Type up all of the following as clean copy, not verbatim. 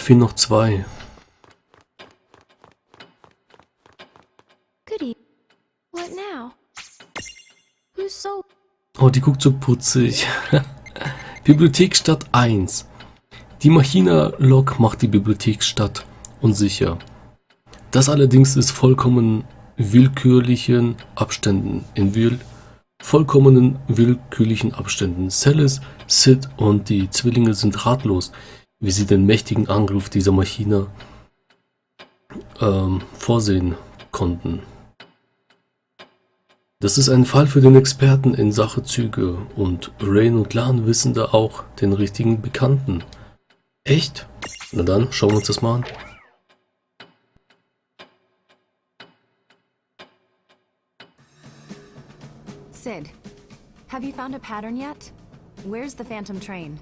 fehlen noch 2. Goody. What now? Who's so... Oh, die guckt so putzig. Bibliotheksstadt 1. Die Machina-Lok macht die Bibliotheksstadt unsicher. Das allerdings ist vollkommen willkürlichen Abständen. Vollkommenen willkürlichen Abständen. Celis, Sid und die Zwillinge sind ratlos, wie sie den mächtigen Angriff dieser Machina vorsehen konnten. Das ist ein Fall für den Experten in Sache Züge und Reynn und Lann wissen da auch den richtigen Bekannten. Echt? Na dann, schauen wir uns das mal an. Sid, have you found a pattern yet? Where's the phantom train?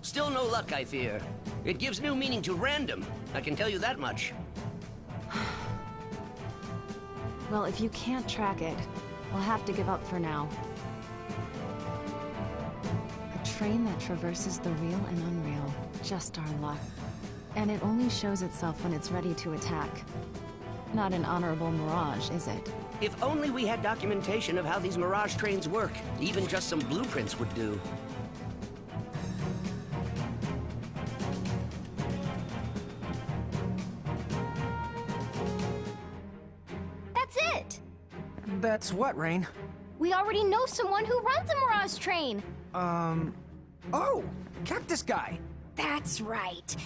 Still no luck, I fear. It gives new meaning to random, I can tell you that much. Well, if you can't track it, we'll have to give up for now. A train that traverses the real and unreal. Just our luck. And it only shows itself when it's ready to attack. Not an honorable mirage, is it? If only we had documentation of how these mirage trains work. Even just some blueprints would do. That's it! That's what, Reynn? We already know someone who runs a Mirage train! Oh! Cactus Guy! That's right.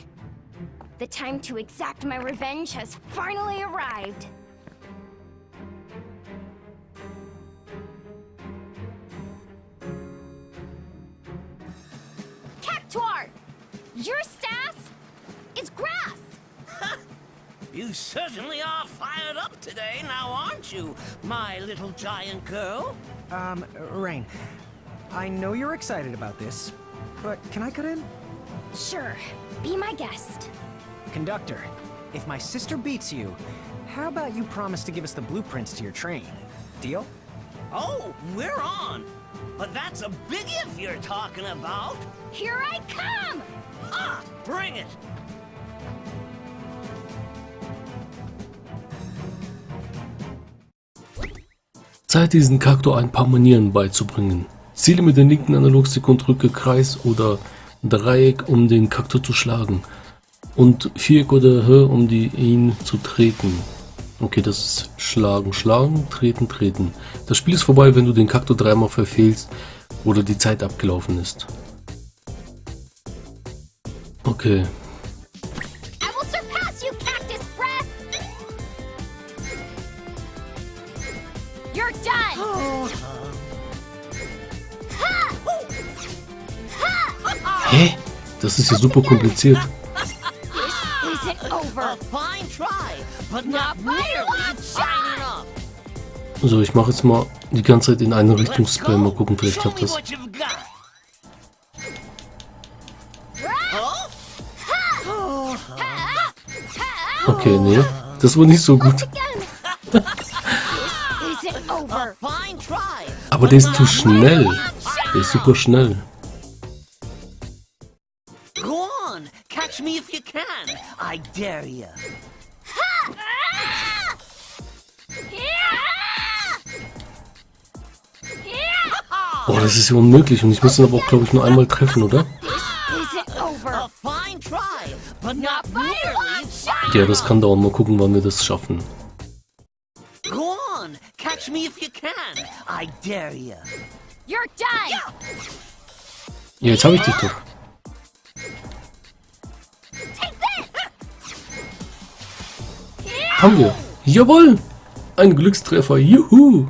The time to exact my revenge has finally arrived. Kaktor! Your sass is grass! You certainly are fired up today, now aren't you, my little giant girl? Reynn, I know you're excited about this, but can I cut in? Sure, be my guest. Conductor, if my sister beats you, how about you promise to give us the blueprints to your train? Deal? Oh, we're on! But that's a big if you're talking about! Here I come! Ah, bring it! Zeit, diesen Kaktor ein paar Manieren beizubringen. Ziele mit dem linken Analogstick und drücke Kreis oder Dreieck, um den Kaktor zu schlagen. Und Viereck oder H, um ihn zu treten. Okay, das ist schlagen, schlagen, treten, treten. Das Spiel ist vorbei, wenn du den Kaktor dreimal verfehlst oder die Zeit abgelaufen ist. Okay. I will surpass you, cactus breath! You're done! Hä? Das ist ja super kompliziert. This isn't over. A fine try, but not nearly shining up. So, ich mache jetzt mal die ganze Zeit in eine Richtung Spam. Mal gucken, vielleicht klappt das. Okay, nee, das war nicht so gut. Aber der ist zu schnell. Der ist super schnell. Go on, catch me if you can. I dare you. Boah, das ist ja unmöglich und ich muss ihn aber auch, glaube ich, nur einmal treffen, oder? A fine try, but not nearly shining. Ja, das kann dauern. Mal gucken, wann wir das schaffen. Go on, catch me if you can. I dare you. You're done. Ja, jetzt habe ich dich doch. Take this. Haben wir. Jawohl! Ein Glückstreffer. Juhu!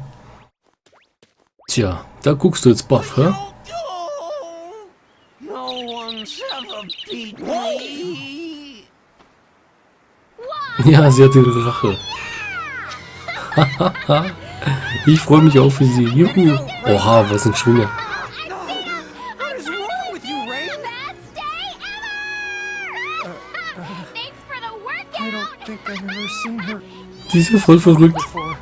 Tja, da guckst du jetzt baff, hä? No one's ever beat me. Ja, sie hat ihre Rache. Ich freue mich auch für sie. Juhu! Oha, was ein Schwinger. What is wrong with you, Reynn? Best day ever! Thanks for the I workout! don't think I've ever seen her Die ist ja voll verrückt. before.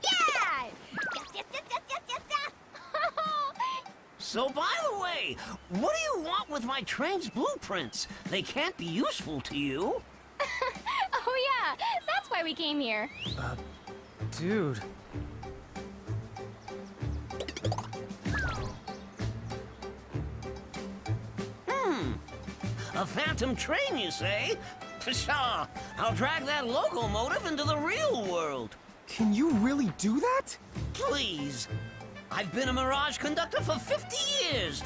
Yeah! Yes, yes, yes, yes, yes, yes, yes! So, by the way, what do you want with my train's blueprints? They can't be useful to you. Oh yeah, that's why we came here. Dude. A phantom train, you say? Pshaw, I'll drag that locomotive into the real world. Can you really do that? Please. I've been a Mirage conductor for 50 years.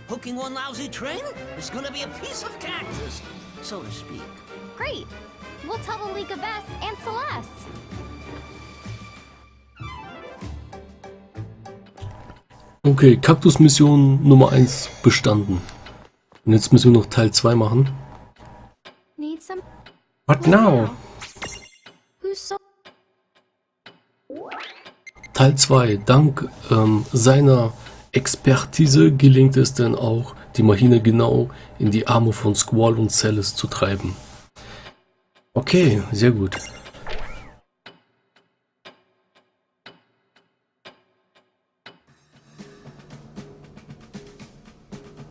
Hooking one lousy train is gonna be a piece of cactus, so to speak. Great. We'll tell the League of S and Celeste. Okay, Kaktus-Mission Nummer 1 bestanden. Und jetzt müssen wir noch Teil 2 machen. Need some. What now? Who's so? Teil 2. Dank seiner Expertise gelingt es dann auch, die Maschine genau in die Arme von Squall und Celeste zu treiben. Okay, sehr gut.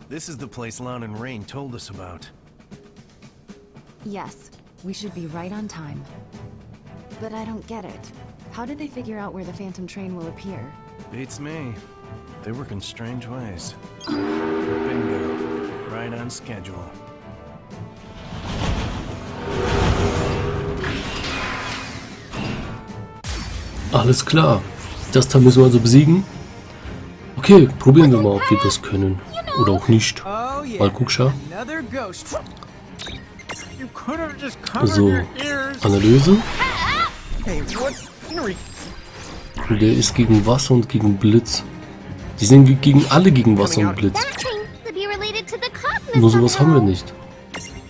This is the place Lann and Reynn told us about. Yes, we should be right on time. But I don't get it. How did they figure out where the phantom train will appear? Beats me. They work in strange ways. Bingo. Right on schedule. Alles klar. Das Teil müssen wir also besiegen. Okay, probieren wir mal, ob wir das können. Oder auch nicht. Oh yeah. Mal gucken. Another ghost. You could have just covered So, your ears. Analyse. Hey, what's Der ist gegen Wasser und gegen Blitz. Die sind gegen alle gegen Wasser und Blitz. That train could be related to the continent. Nur sowas haben wir nicht.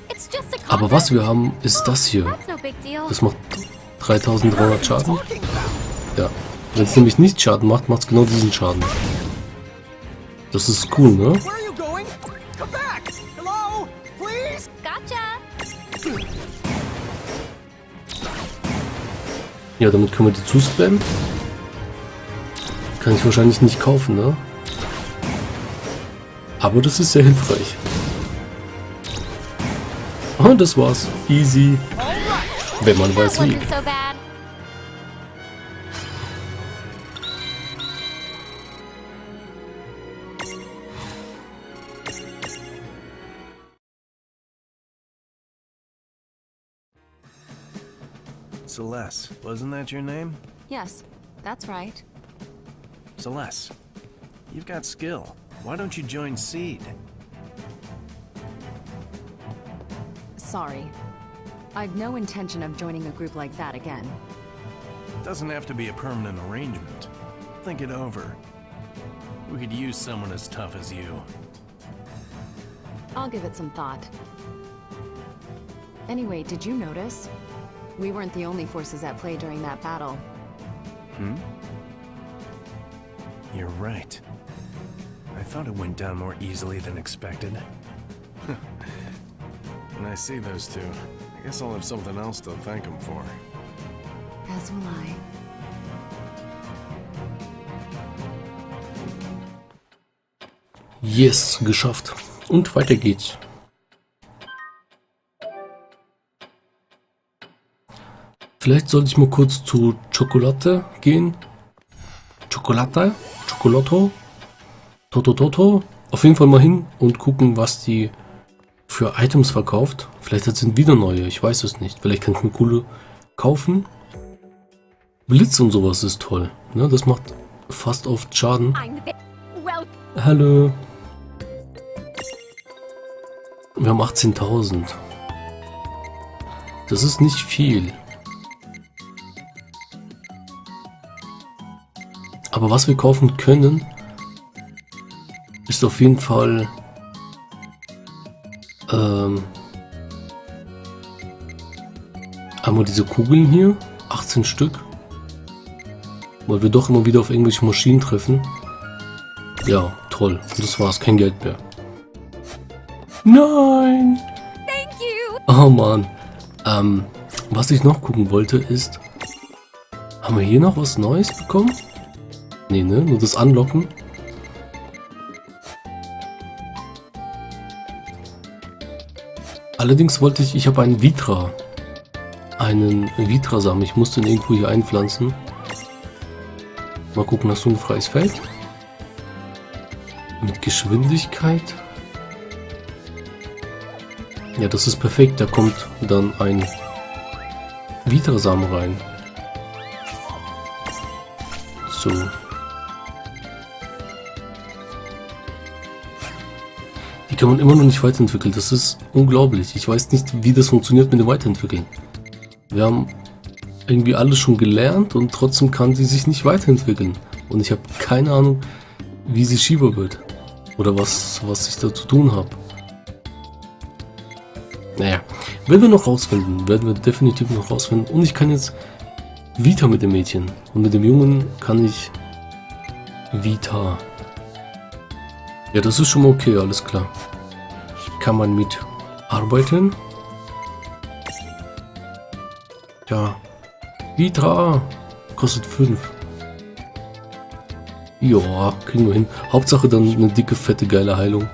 It's just a continent. Aber was wir haben, ist das hier. That's no big deal. Das macht 3300 Schaden. Ja. Wenn es nämlich nicht Schaden macht, macht es genau diesen Schaden. Das ist cool, ne? Where are you going? Come back! Hello? Please? Gotcha. Ja, damit können wir die zuspammen. Kann ich wahrscheinlich nicht kaufen, ne? Aber das ist sehr hilfreich. Und das war's. Easy. Wenn man That weiß wie. wasn't so bad. Celeste, wasn't that your name? Yes, that's right. Celeste, you've got skill. Why don't you join Seed? Sorry. I've no intention of joining a group like that again. Doesn't have to be a permanent arrangement. Think it over. We could use someone as tough as you. I'll give it some thought. Anyway, did you notice? We weren't the only forces at play during that battle. You're right. I thought it went down more easily than expected. When I see those two, I guess I'll have something else to thank them for. As will I. Yes, geschafft. Und weiter geht's. Vielleicht sollte ich mal kurz zu Schokolade gehen. Schokolade? Schokolato? Toto? Auf jeden Fall mal hin und gucken, was die für Items verkauft. Vielleicht sind wieder neue, ich weiß es nicht. Vielleicht kann ich mir coole kaufen. Blitz und sowas ist toll. Ne? Das macht fast oft Schaden. Well, Hallo. Wir haben 18.000. Das ist nicht viel. Aber was wir kaufen können, ist auf jeden Fall einmal diese Kugeln hier, 18 Stück, weil wir doch immer wieder auf irgendwelche Maschinen treffen. Ja, toll. Und das war's, kein Geld mehr. Nein! thank you. Oh Mann. Was ich noch gucken wollte ist, haben wir hier noch was Neues bekommen? Nee, ne? Nur das Anlocken. Allerdings wollte ich habe einen Vitra. Einen Vitra-Samen. Ich musste ihn irgendwo hier einpflanzen. Mal gucken, hast du ein freies Feld? Mit Geschwindigkeit. Ja, das ist perfekt. Da kommt dann ein Vitra-Samen rein. So. Die kann man immer noch nicht weiterentwickeln. Das ist unglaublich. Ich weiß nicht, wie das funktioniert mit dem Weiterentwickeln. Wir haben irgendwie alles schon gelernt und trotzdem kann sie sich nicht weiterentwickeln. Und ich habe keine Ahnung, wie sie schieber wird. Oder was ich da zu tun habe. Naja, werden wir noch rausfinden. Werden wir definitiv noch rausfinden. Und ich kann jetzt Vita mit dem Mädchen. Und mit dem Jungen kann ich Vita. Ja, das ist schon mal okay, alles klar. Kann man mit arbeiten? Ja. Vita kostet 5. Ja, kriegen wir hin. Hauptsache dann eine dicke, fette, geile Heilung.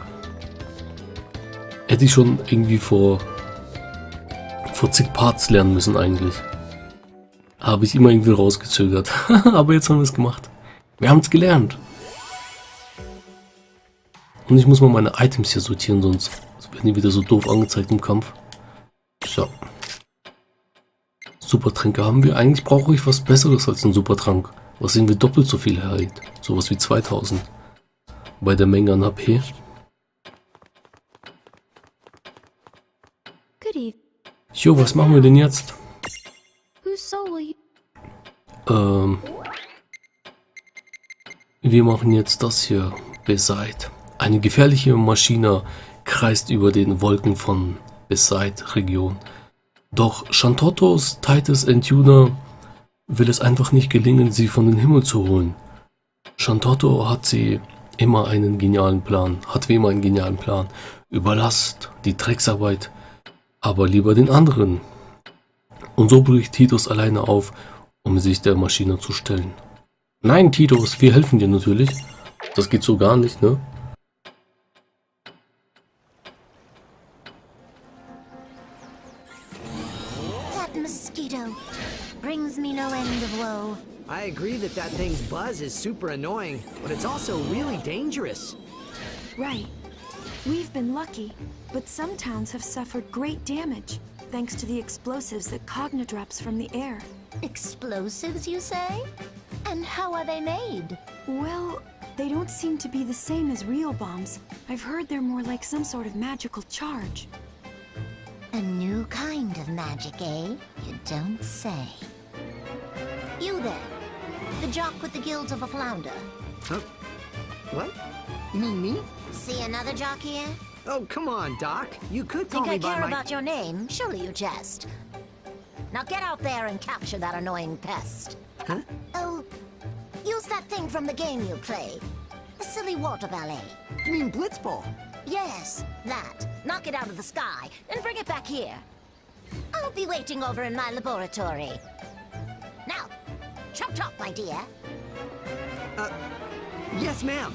Hätte ich schon irgendwie vor zig Parts lernen müssen eigentlich. Habe ich immer irgendwie rausgezögert. Aber jetzt haben wir es gemacht. Wir haben es gelernt. Und ich muss mal meine Items hier sortieren, sonst werden die wieder so doof angezeigt im Kampf. So. Supertränke haben wir. Eigentlich brauche ich was Besseres als ein Supertrank. Was irgendwie doppelt so viel hält. Sowas wie 2000. Bei der Menge an HP. Good evening. Jo, was machen wir denn jetzt? Whose soul will you... Wir machen jetzt das hier. Besaid. Eine gefährliche Maschine kreist über den Wolken von Besaid-Region. Doch Shantotos Titus Enttuner will es einfach nicht gelingen, sie von den Himmel zu holen. Shantoto hat wie immer einen genialen Plan. Überlasst die Drecksarbeit, aber lieber den anderen. Und so bricht Titus alleine auf, um sich der Maschine zu stellen. Nein, Titus, wir helfen dir natürlich. Das geht so gar nicht, ne? That mosquito brings me no end of woe. I agree that thing's buzz is super annoying, but it's also really dangerous. Right. We've been lucky, but some towns have suffered great damage, thanks to the explosives that Cogna drops from the air. Explosives, you say? And how are they made? Well, they don't seem to be the same as real bombs. I've heard they're more like some sort of magical charge. A new kind of magic, eh? You don't say. You there, the jock with the gills of a flounder. Huh? What? You mean me? See another jock here? Oh, come on, Doc. You could call Think I me by care my... about your name? Surely you jest. Now get out there and capture that annoying pest. Huh? Oh, use that thing from the game you play. The silly water ballet. You mean Blitzball? Yes, that. Knock it out of the sky, and bring it back here. I'll be waiting over in my laboratory. Now, chop, my dear. Yes, ma'am.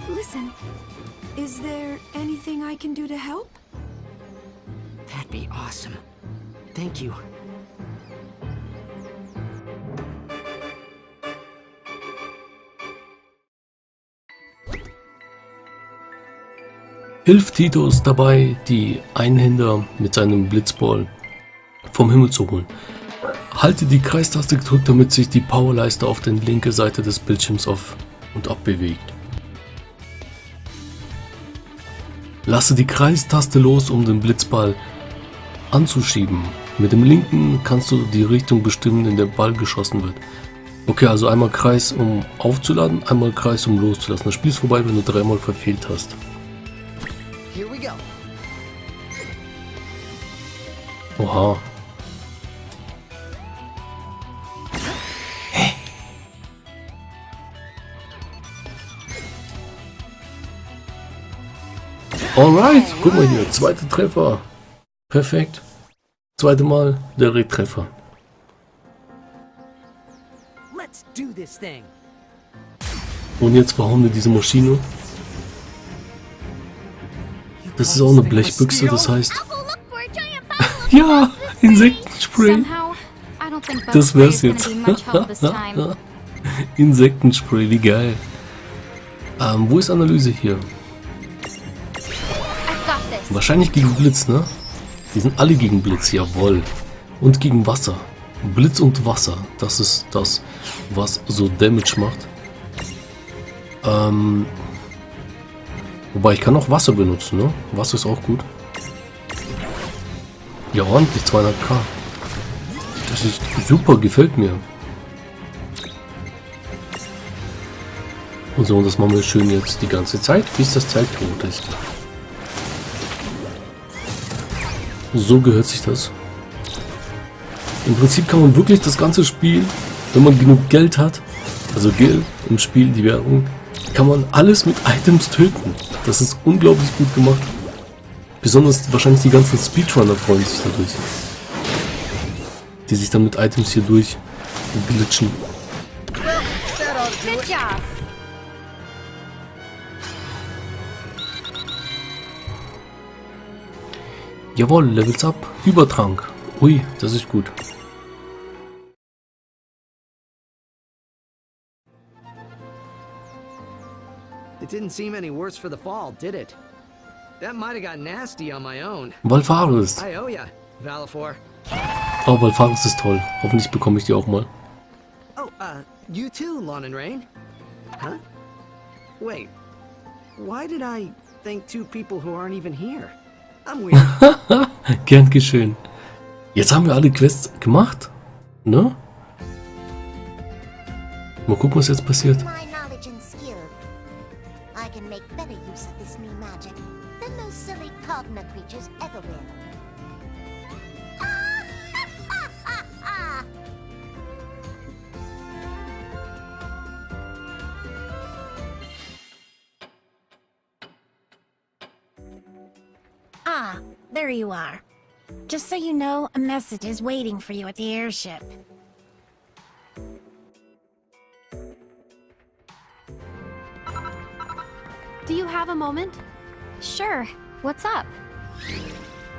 Listen, is there anything I can do to help? That'd be awesome. Thank you. Hilft Titus dabei, die Einhänder mit seinem Blitzball vom Himmel zu holen. Halte die Kreistaste gedrückt, damit sich die Powerleiste auf der linken Seite des Bildschirms auf und ab bewegt. Lasse die Kreistaste los, um den Blitzball anzuschieben. Mit dem linken kannst du die Richtung bestimmen, in der Ball geschossen wird. Okay, also einmal Kreis, um aufzuladen, einmal Kreis, um loszulassen. Das Spiel ist vorbei, wenn du dreimal verfehlt hast. Here we go. Oha. Alright, guck mal hier, zweiter Treffer. Perfekt. Zweite Mal der Retreffer. Let's do this thing. Und jetzt verhauen wir diese Maschine. Das ist auch eine Blechbüchse, das heißt... I'll go look for a giant bottle of Ja, Insektenspray. Somehow, I don't think Das bug wär's spray is jetzt. gonna be much help this time. Insektenspray, wie geil. Wo ist Analyse hier? I've got this. Wahrscheinlich gegen Blitz, ne? Die sind alle gegen Blitz, jawohl. Und gegen Wasser. Blitz und Wasser. Das ist das, was so Damage macht. Wobei, ich kann auch Wasser benutzen, ne? Wasser ist auch gut. Ja, ordentlich 200k. Das ist super, gefällt mir. Und so, und das machen wir schön jetzt die ganze Zeit, bis das Teil tot ist. So gehört sich das. Im Prinzip kann man wirklich das ganze Spiel, wenn man genug Geld hat, also Geld im Spiel, die Währung, kann man alles mit Items töten. Das ist unglaublich gut gemacht. Besonders wahrscheinlich die ganzen Speedrunner freuen sich dadurch. Die sich dann mit Items hier durch glitschen. Good job. Jawohl, Levels up. Übertrank. Ui, das ist gut. It didn't seem any worse for the fall, did it? That might have got nasty on my own. Valfaris. I owe ya, Valifor. Oh, Valfaris ist toll. Hoffentlich bekomme ich die auch mal. Oh, you too, Lann and Reynn? Huh? Wait, why did I thank two people who aren't even here? I'm weird. Gern geschehen. Jetzt haben wir alle Quests gemacht. Ne? Mal gucken, was jetzt passiert. My knowledge and skill. I can make better use of this new magic than those silly Cogna creatures ever will. Ah, there you are. Just so you know, a message is waiting for you at the airship. Do you have a moment? Sure. What's up?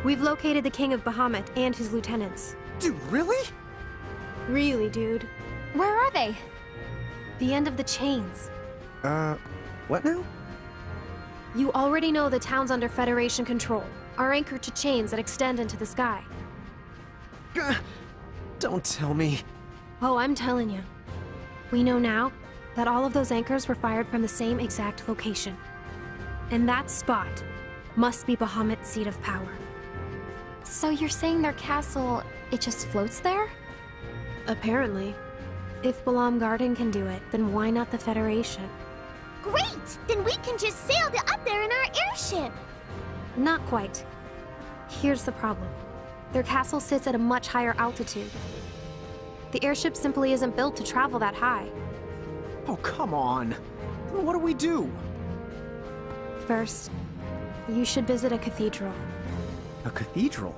We've located the King of Bahamut and his lieutenants. Dude, really? Really, dude. Where are they? The end of the chains. What now? You already know the town's under Federation control, are anchored to chains that extend into the sky. Don't tell me. Oh, I'm telling you. We know now that all of those anchors were fired from the same exact location. And that spot must be Bahamut's seat of power. So you're saying their castle, it just floats there? Apparently. If Balam Garden can do it, then why not the Federation? Great! Then we can just sail up there in our airship. Not quite. Here's the problem. Their castle sits at a much higher altitude. The airship simply isn't built to travel that high. Oh, come on. What do we do? First, you should visit a cathedral. A cathedral?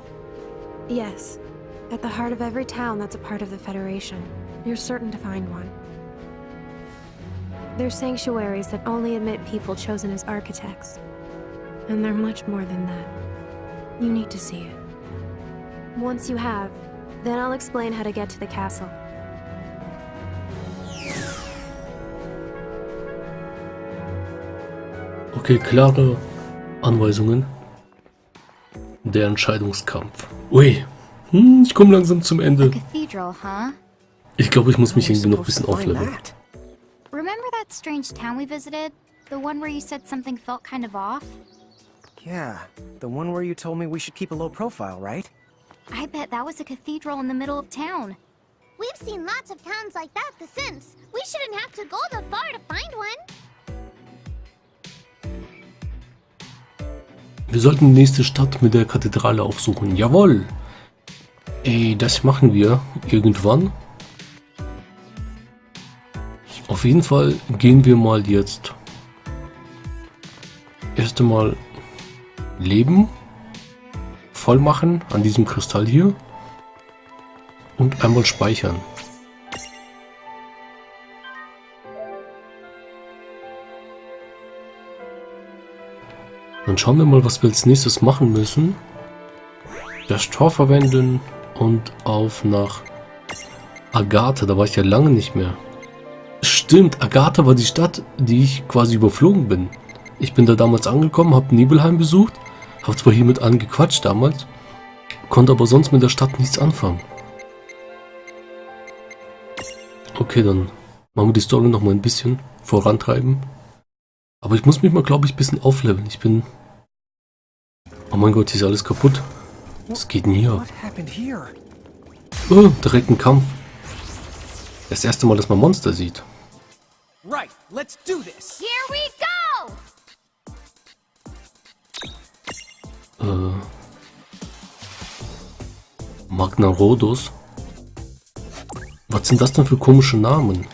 Yes. At the heart of every town that's a part of the Federation. You're certain to find one. They're sanctuaries that only admit people chosen as architects. And they're much more than that. You need to see it. Once you have, then I'll explain how to get to the castle. Okay, klare Anweisungen. Der Entscheidungskampf. Ui. Ich komme langsam zum Ende. Cathedral, huh? Ich glaube, ich muss mich irgendwie noch ein bisschen aufleveln. Remember that strange town we visited? The one where you said something felt kind of off? Yeah, the one where you told me we should keep a low profile, right? I bet that was a cathedral in the middle of town. We've seen lots of towns like that The Sims. We shouldn't have to go that far to find one. Wir sollten die nächste Stadt mit der Kathedrale aufsuchen. Jawohl! Ey, das machen wir irgendwann. Auf jeden Fall gehen wir mal jetzt erst einmal Leben voll machen an diesem Kristall hier und einmal speichern. Dann schauen wir mal, was wir als nächstes machen müssen. Das Tor verwenden und auf nach Agatha. Da war ich ja lange nicht mehr. Stimmt, Agatha war die Stadt, die ich quasi überflogen bin. Ich bin da damals angekommen, habe Nibelheim besucht, habe zwar hier mit angequatscht damals, konnte aber sonst mit der Stadt nichts anfangen. Okay, dann machen wir die Story noch mal ein bisschen vorantreiben. Aber ich muss mich mal, glaube ich, ein bisschen aufleveln. Ich bin... Oh mein Gott, hier ist alles kaputt. Was geht denn hier? Oh, direkt ein Kampf. Das erste Mal, dass man Monster sieht. Right, let's do this. Here we go! Magnarodos. Was sind das denn für komische Namen?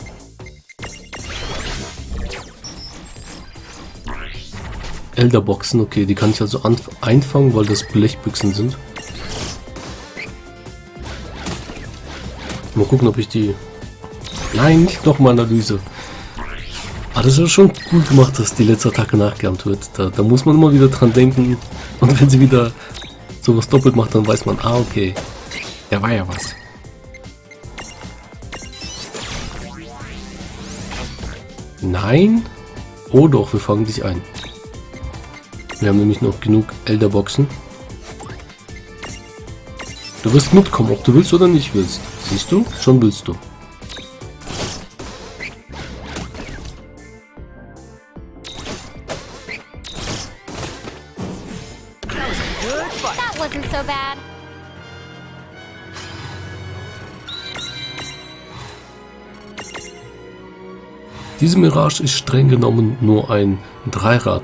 Elderboxen, okay, die kann ich also einfangen, weil das Blechbüchsen sind. Mal gucken, ob ich die... Nein, nicht nochmal Analyse. Aber das ist schon gut gemacht, dass die letzte Attacke nachgeahmt wird. Da muss man immer wieder dran denken. Und wenn sie wieder sowas doppelt macht, dann weiß man, ah, okay. Da war ja was. Nein? Oh doch, wir fangen dich ein. Wir haben nämlich noch genug Elderboxen. Du wirst mitkommen, ob du willst oder nicht willst. Siehst du? Schon willst du. That wasn't so bad. Diese Mirage ist streng genommen nur ein Dreirad.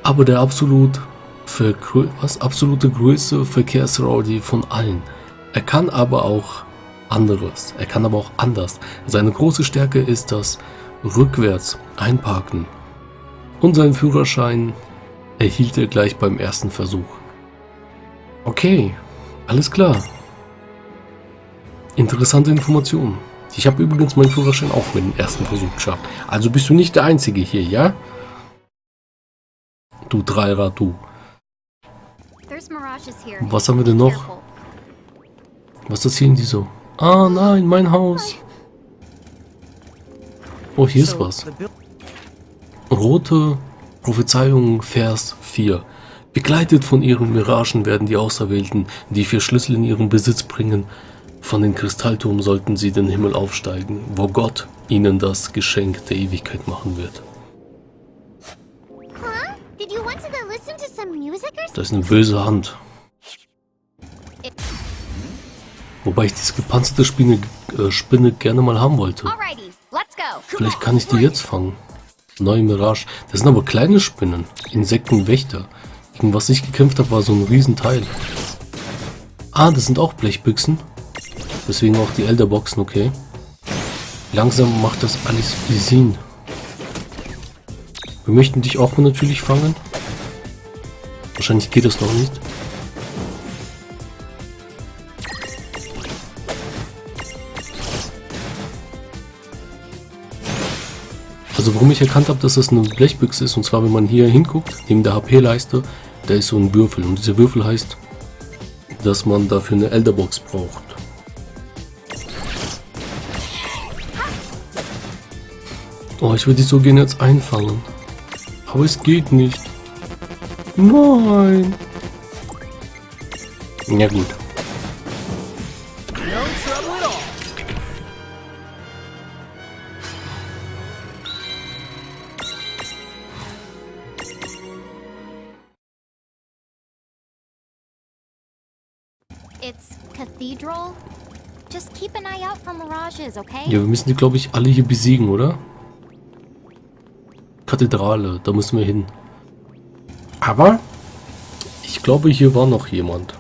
Aber der absolute größte Verkehrsrowdy von allen. Er kann aber auch anderes. Er kann aber auch anders. Seine große Stärke ist das rückwärts einparken. Und seinen Führerschein erhielt er gleich beim ersten Versuch. Okay, alles klar. Interessante Informationen. Ich habe übrigens meinen Führerschein auch mit dem ersten Versuch geschafft. Also bist du nicht der Einzige hier, ja? Du Dreirad, du. Was haben wir denn noch? Was ist das hier in dieser? Ah nein, mein Haus. Oh, hier ist was. Rote Prophezeiung, Vers 4. Begleitet von ihren Miragen werden die Auserwählten, die 4 Schlüssel in ihren Besitz bringen. Von den Kristallturm sollten sie den Himmel aufsteigen, wo Gott ihnen das Geschenk der Ewigkeit machen wird. Da ist eine böse Hand. Wobei ich diese gepanzerte Spinne gerne mal haben wollte. Vielleicht kann ich die jetzt fangen. Neue Mirage. Das sind aber kleine Spinnen. Insektenwächter. Gegen was ich gekämpft habe, war so ein Riesenteil. Ah, das sind auch Blechbüchsen. Deswegen auch die Elderboxen, okay. Langsam macht das alles Sinn. Wir möchten dich auch natürlich fangen. Wahrscheinlich geht es noch nicht. Also warum ich erkannt habe, dass das eine Blechbüchse ist, und zwar wenn man hier hinguckt, neben der HP-Leiste, da ist so ein Würfel. Und dieser Würfel heißt, dass man dafür eine Elderbox braucht. Oh, ich würde die so gerne jetzt einfangen. Aber es geht nicht. Nein. Ja gut. It's Cathedral. Just keep an eye out for mirages, okay? Ja, wir müssen die, glaube ich, alle hier besiegen, oder? Kathedrale, da müssen wir hin. Aber ich glaube, hier war noch jemand.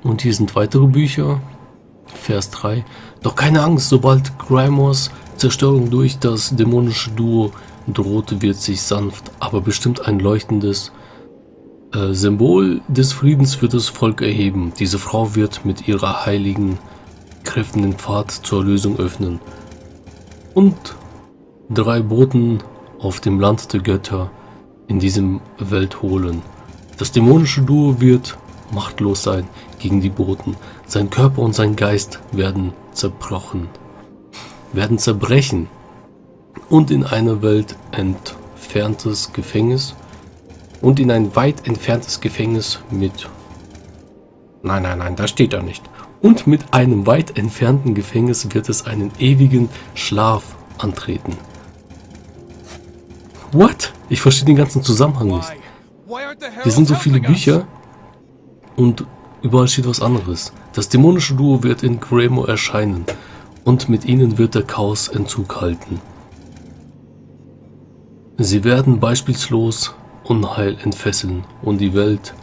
Und hier sind weitere Bücher. Vers 3. Doch keine Angst, sobald Grymoires Zerstörung durch das dämonische Duo droht, wird sich sanft, aber bestimmt ein leuchtendes Symbol des Friedens für das Volk erheben. Diese Frau wird mit ihrer heiligen Kräften den Pfad zur Erlösung öffnen und 3 Boten auf dem Land der Götter in diesem Welt holen. Das dämonische Duo wird machtlos sein gegen die Boten. Sein Körper und sein Geist werden zerbrechen und in eine Welt entferntes Gefängnis und in ein weit entferntes Gefängnis mit... Nein, da steht da nicht. Und mit einem weit entfernten Gefängnis wird es einen ewigen Schlaf antreten. What? Ich verstehe den ganzen Zusammenhang nicht. Hier sind so viele Bücher und überall steht was anderes. Das dämonische Duo wird in Grymoire erscheinen und mit ihnen wird der Chaos Entzug halten. Sie werden beispielslos Unheil entfesseln und die Welt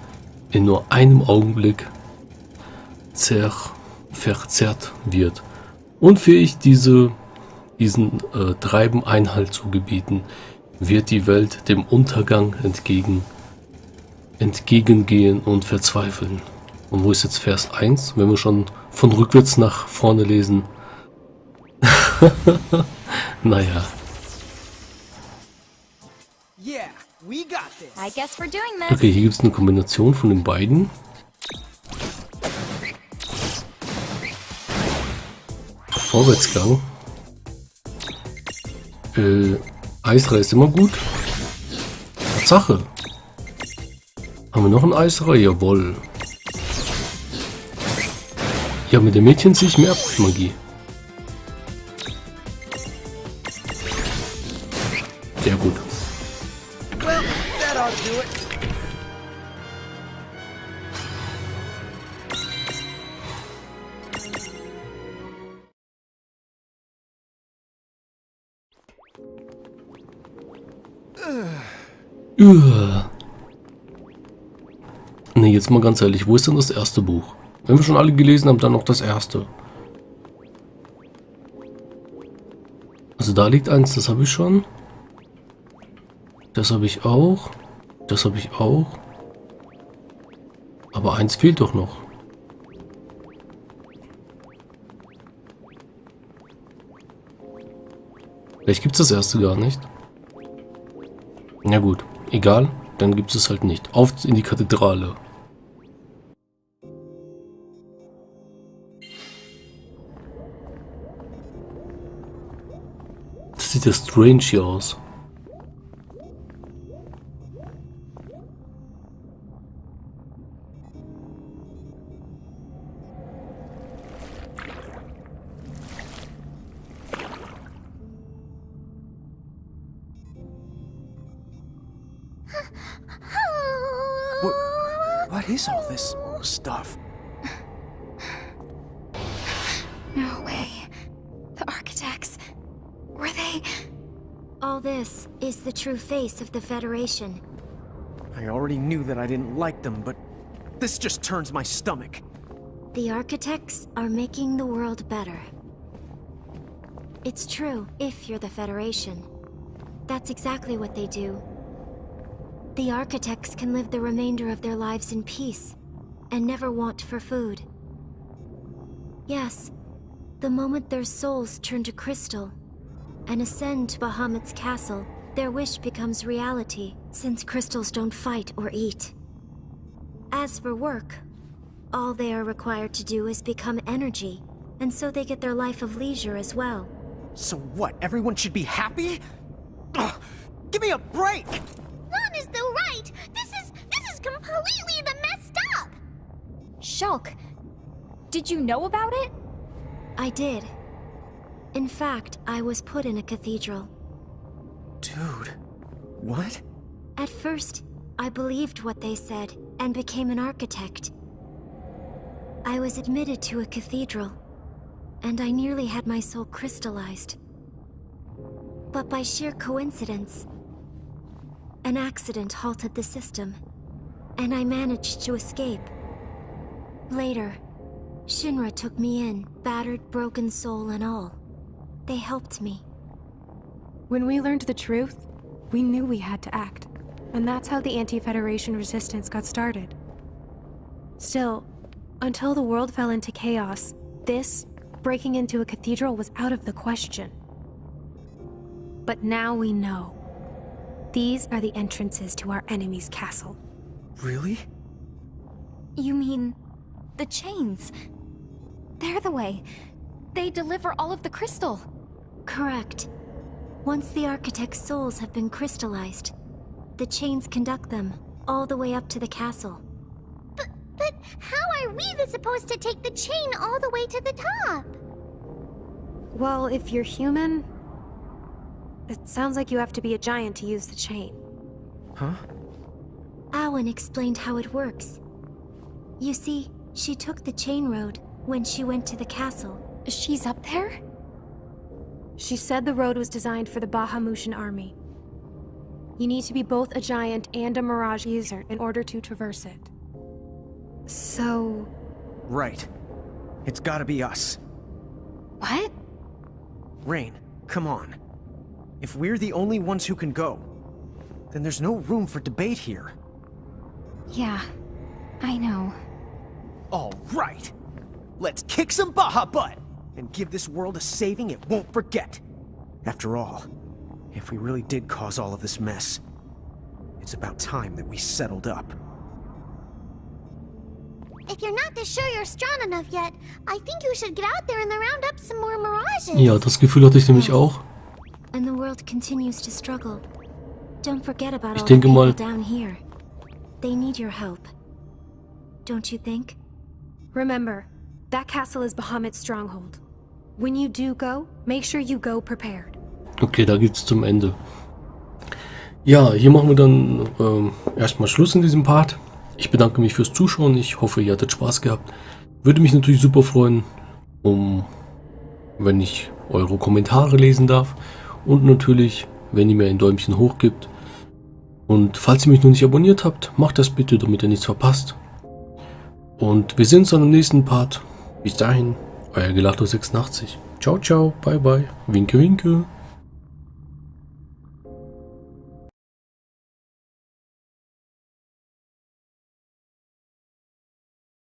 in nur einem Augenblick verzerrt wird, unfähig diesen Treiben Einhalt zu gebieten, wird die Welt dem Untergang entgegengehen und verzweifeln. Und wo ist jetzt Vers 1, wenn wir schon von rückwärts nach vorne lesen? Naja. I guess we're doing this. Okay, hier gibt es eine Kombination von den beiden. Vorwärtsgang. Eisrei ist immer gut. Tatsache. Haben wir noch einen Eisrei? Jawohl. Ja, mit den Mädchen ziehe ich mehr Magie. Sehr gut. Ne, jetzt mal ganz ehrlich, wo ist denn das erste Buch? Wenn wir schon alle gelesen haben, dann noch das erste. Also da liegt eins, das habe ich schon. Das habe ich auch. Das habe ich auch. Aber eins fehlt doch noch. Vielleicht gibt es das erste gar nicht. Na gut, egal, dann gibt es halt nicht. Auf in die Kathedrale. Das sieht ja strange hier aus. What is all this stuff? No way. The architects. Were they... All this is the true face of the Federation. I already knew that I didn't like them, but this just turns my stomach. The architects are making the world better. It's true if you're the Federation. That's exactly what they do. The architects can live the remainder of their lives in peace, and never want for food. Yes, the moment their souls turn to crystal, and ascend to Bahamut's castle, their wish becomes reality, since crystals don't fight or eat. As for work, all they are required to do is become energy, and so they get their life of leisure as well. So what, everyone should be happy? Ugh, give me a break! Lann is though right. This is completely the messed up. Shulk, did you know about it? I did. In fact, I was put in a cathedral. Dude, what? At first, I believed what they said and became an architect. I was admitted to a cathedral, and I nearly had my soul crystallized. But by sheer coincidence, an accident halted the system, and I managed to escape. Later, Shinra took me in, battered, broken soul and all. They helped me. When we learned the truth, we knew we had to act. And that's how the anti-Federation resistance got started. Still, until the world fell into chaos, breaking into a cathedral was out of the question. but now we know. These are the entrances to our enemy's castle. Really? You mean the chains? They're the way. They deliver all of the crystal. Correct. Once the architect's souls have been crystallized, the chains conduct them all the way up to the castle. But how are we supposed to take the chain all the way to the top? Well, if you're human, it sounds like you have to be a giant to use the chain. Huh? Awen explained how it works. You see, she took the chain road when she went to the castle. She's up there? She said the road was designed for the Bahamutian army. You need to be both a giant and a Mirage user in order to traverse it. So... Right. It's gotta be us. What? Reynn, come on. If we're the only ones who can go, then there's no room for debate here. Yeah, I know. All right. Let's kick some Baja butt and give this world a saving it won't forget. After all, if we really did cause all of this mess, it's about time that we settled up. If you're not sure you're strong enough yet, I think you should get out there and round up some more mirages. Ja, das Gefühl hatte ich nämlich auch. And the world continues to struggle. Don't forget about Ich all the denke people mal- down here. They need your help. Don't you think? remember, that castle is Bahamut's stronghold. When you do go, make sure you go prepared. Okay, da geht's zum Ende. Ja, hier machen wir dann erstmal Schluss in diesem Part. Ich bedanke mich fürs Zuschauen. Ich hoffe, ihr hattet Spaß gehabt. Würde mich natürlich super freuen, wenn ich eure Kommentare lesen darf. Und natürlich, wenn ihr mir ein Däumchen hoch gibt. Und falls ihr mich noch nicht abonniert habt, macht das bitte, damit ihr nichts verpasst. Und wir sehen uns dann im nächsten Part. Bis dahin, euer Gilator86. Ciao, ciao, bye, bye. Winke, winke.